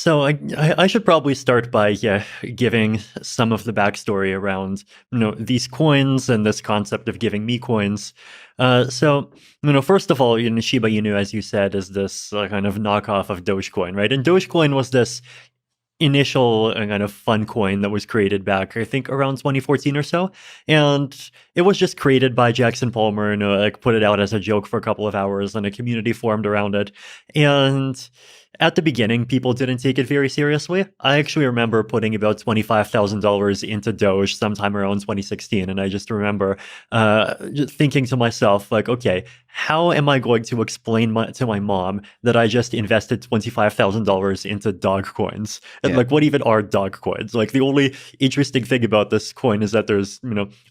So I should probably start by giving some of the backstory around these coins and this concept of giving me coins. So first of all, Shiba Inu, as you said, is this kind of knockoff of Dogecoin, right? And Dogecoin was this initial kind of fun coin that was created back, I think, around 2014 or so. And it was just created by Jackson Palmer and like put it out as a joke for a couple of hours, and a community formed around it. And at the beginning, people didn't take it very seriously. I actually remember putting about $25,000 into Doge sometime around 2016. And I just remember just thinking to myself, like, okay, how am I going to explain to my mom that I just invested $25,000 into dog coins? And like, what even are dog coins? Like, the only interesting thing about this coin is that there's,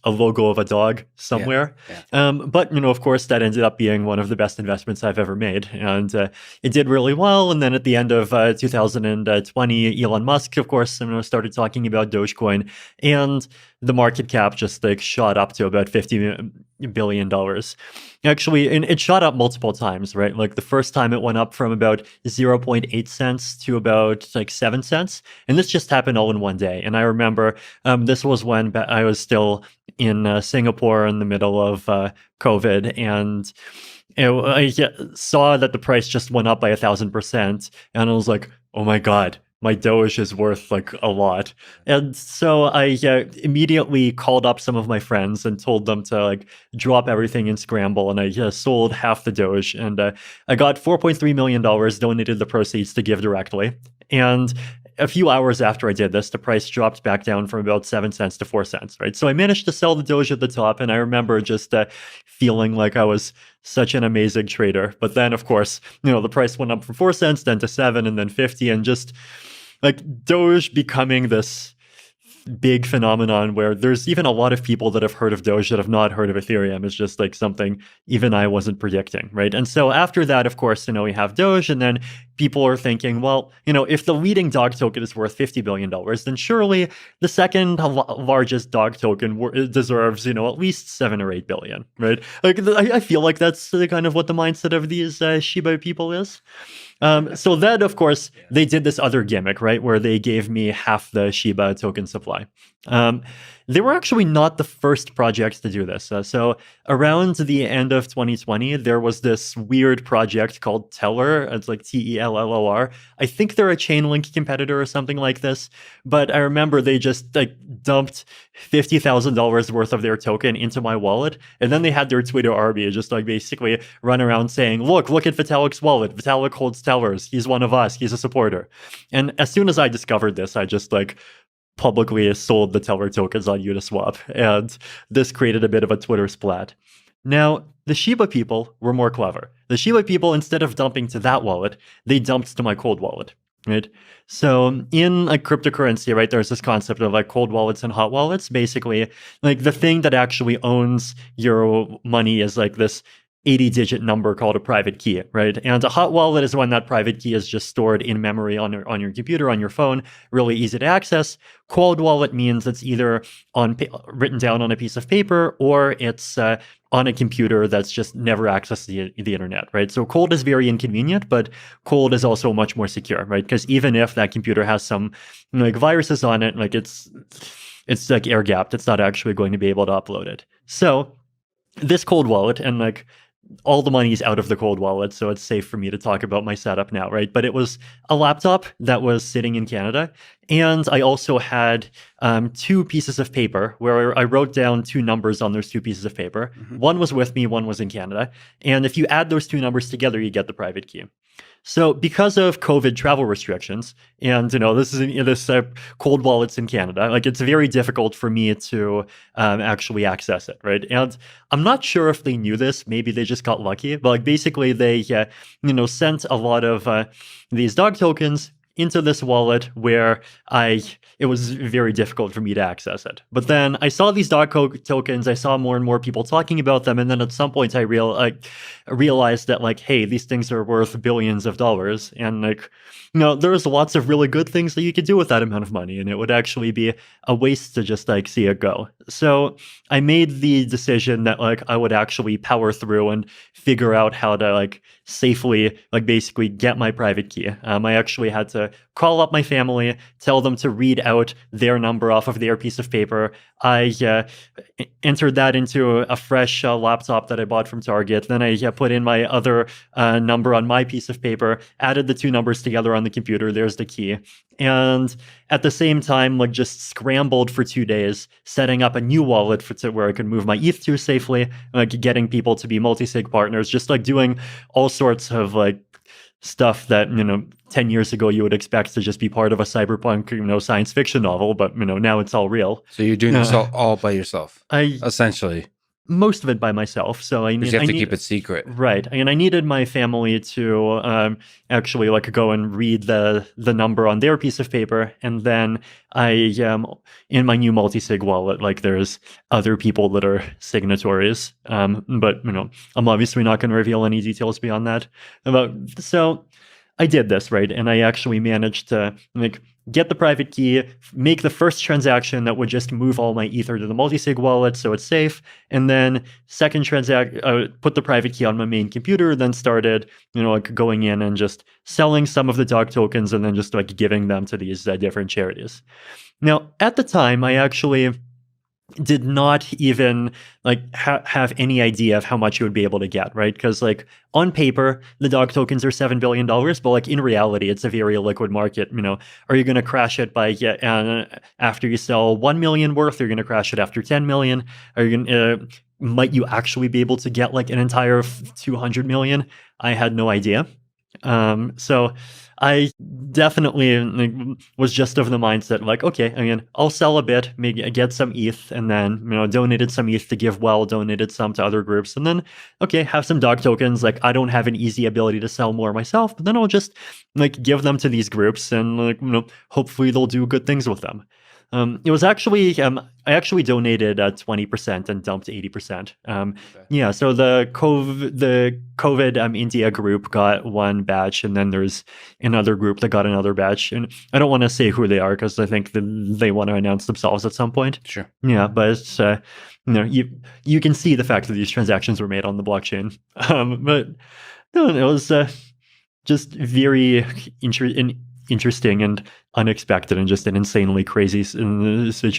a logo of a dog somewhere. But, of course, that ended up being one of the best investments I've ever made. And it did really well. And then at the end of 2020, Elon Musk, of course, started talking about Dogecoin. And the market cap just like shot up to about $50 billion. Actually, and it shot up multiple times, right? Like the first time it went up from about 0.8 cents to about like 7 cents. And this just happened all in one day. And I remember this was when I was still in Singapore in the middle of COVID. And I saw that the price just went up by 1,000%. And I was like, oh my God, my Doge is worth like a lot. And so I immediately called up some of my friends and told them to like drop everything and scramble. And I sold half the Doge, and I got $4.3 million, donated the proceeds to give directly. And a few hours after I did this, the price dropped back down from about 7 cents to 4 cents, right? So I managed to sell the Doge at the top, and I remember just feeling like I was such an amazing trader. But then, of course, the price went up from 4 cents, then to 7, and then 50, and just like Doge becoming this big phenomenon where there's even a lot of people that have heard of Doge that have not heard of Ethereum. Is just like something even I wasn't predicting, right? And so after that, of course, we have Doge, and then people are thinking, well, if the leading dog token is worth $50 billion, then surely the second largest dog token deserves, at least 7 or 8 billion, right? Like, I feel like that's kind of what the mindset of these Shiba people is. So then, of course, they did this other gimmick, right, where they gave me half the Shiba token supply. They were actually not the first projects to do this. So around the end of 2020, there was this weird project called Teller. It's like Tellor. I think they're a Chainlink competitor or something like this. But I remember they just like dumped $50,000 worth of their token into my wallet. And then they had their Twitter army just like basically run around saying, look at Vitalik's wallet. Vitalik holds Tellers. He's one of us. He's a supporter. And as soon as I discovered this, I just like publicly sold the Teller tokens on Uniswap, and this created a bit of a Twitter splat. Now, the Shiba people were more clever. The Shiba people, instead of dumping to that wallet, they dumped to my cold wallet, right? So in like cryptocurrency, right, there's this concept of like cold wallets and hot wallets. Basically, like the thing that actually owns your money is like this 80-digit number called a private key, right? And a hot wallet is when that private key is just stored in memory on your computer, on your phone, really easy to access. Cold wallet means it's either written down on a piece of paper, or it's on a computer that's just never accessed the internet, right? So cold is very inconvenient, but cold is also much more secure, right? Because even if that computer has some like viruses on it, like it's like air gapped, it's not actually going to be able to upload it. So this cold wallet, and like all the money is out of the cold wallet, so it's safe for me to talk about my setup now, right? But it was a laptop that was sitting in Canada, and I also had 2 pieces of paper where I wrote down 2 numbers on those 2 pieces of paper. Mm-hmm. One was with me, one was in Canada, and if you add those 2 numbers together, you get the private key. So because of COVID travel restrictions, and this is this cold wallets in Canada, like it's very difficult for me to actually access it, right? And I'm not sure if they knew this. Maybe they just got lucky. But like basically, they sent a lot of these dog tokens into this wallet where it was very difficult for me to access it. But then I saw these dog tokens, I saw more and more people talking about them, and then at some point I realized that like, hey, these things are worth billions of dollars, and like, there's lots of really good things that you could do with that amount of money, and it would actually be a waste to just like see it go. So I made the decision that like I would actually power through and figure out how to like safely, like, basically get my private key. I actually had to call up my family, tell them to read out their number off of their piece of paper. I entered that into a fresh laptop that I bought from Target. Then I put in my other number on my piece of paper, added the two numbers together on the computer. There's the key. And at the same time, like, just scrambled for 2 days, setting up a new wallet where I could move my ETH to safely, like getting people to be multi-sig partners, just like doing all sorts of like stuff that, 10 years ago you would expect to just be part of a cyberpunk, science fiction novel, but, now it's all real. So you're doing this all by yourself, essentially. Most of it by myself. So you have to keep it secret. Right. And I needed my family to actually like go and read the number on their piece of paper. And then I, in my new multi-sig wallet, like there's other people that are signatories. But, I'm obviously not going to reveal any details beyond that. So I did this, right? And I actually managed to get the private key, make the first transaction that would just move all my Ether to the multi-sig wallet so it's safe, and then second put the private key on my main computer, then started, like going in and just selling some of the dog tokens and then just like giving them to these different charities. Now, at the time, I actually did not even like have any idea of how much you would be able to get, right? Because like on paper, the dog tokens are $7 billion, but like in reality, it's a very liquid market. Are you going to crash it by after you sell 1 million worth? Are you going to crash it after 10 million? Are you going might you actually be able to get like an entire 200 million? I had no idea. So I definitely was just of the mindset like, okay, I'll sell a bit, maybe get some ETH, and then, donated some ETH to give well, donated some to other groups, and then, okay, have some dog tokens. Like, I don't have an easy ability to sell more myself, but then I'll just like give them to these groups and like, hopefully they'll do good things with them. It was actually, I actually donated 20% and dumped 80%. Okay. Yeah, so the COVID India group got one batch, and then there's another group that got another batch. And I don't want to say who they are because I think they want to announce themselves at some point. Sure. Yeah, but it's, you can see the fact that these transactions were made on the blockchain. But no, it was just very interesting and unexpected and just an insanely crazy situation.